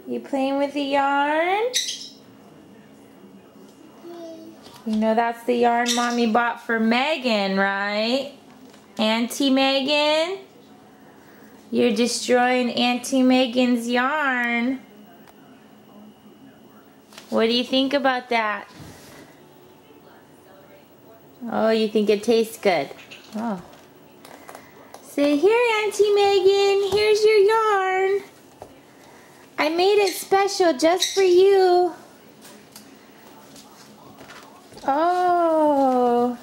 You playing with the yarn? You know that's the yarn Mommy bought for Megan, right? Auntie Megan? You're destroying Auntie Megan's yarn. What do you think about that? Oh, you think it tastes good. Oh. Say, here, Auntie Megan, here's your yarn. I made it special just for you. Oh.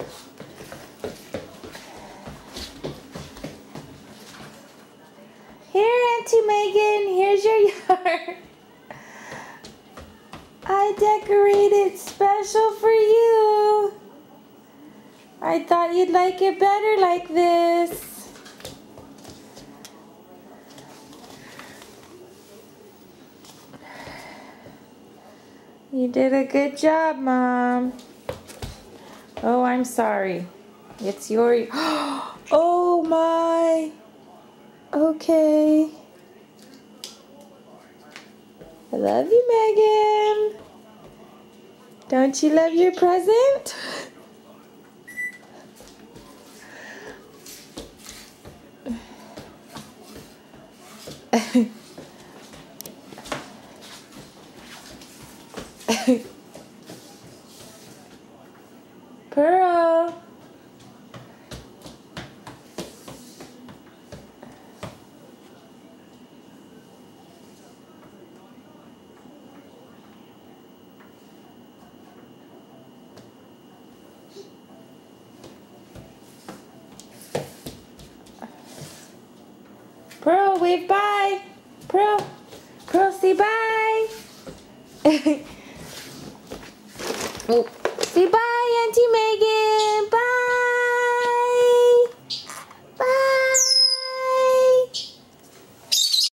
Here, Auntie Megan, here's your yarn. I decorated special for you. I thought you'd like it better like this. You did a good job, Mom. Oh, I'm sorry. It's your... Oh, my. Okay. I love you, Megan. Don't you love your present? Pearl. Pearl, wave bye. Pearl, Pearl, say bye. Oh, say bye, Auntie Megan.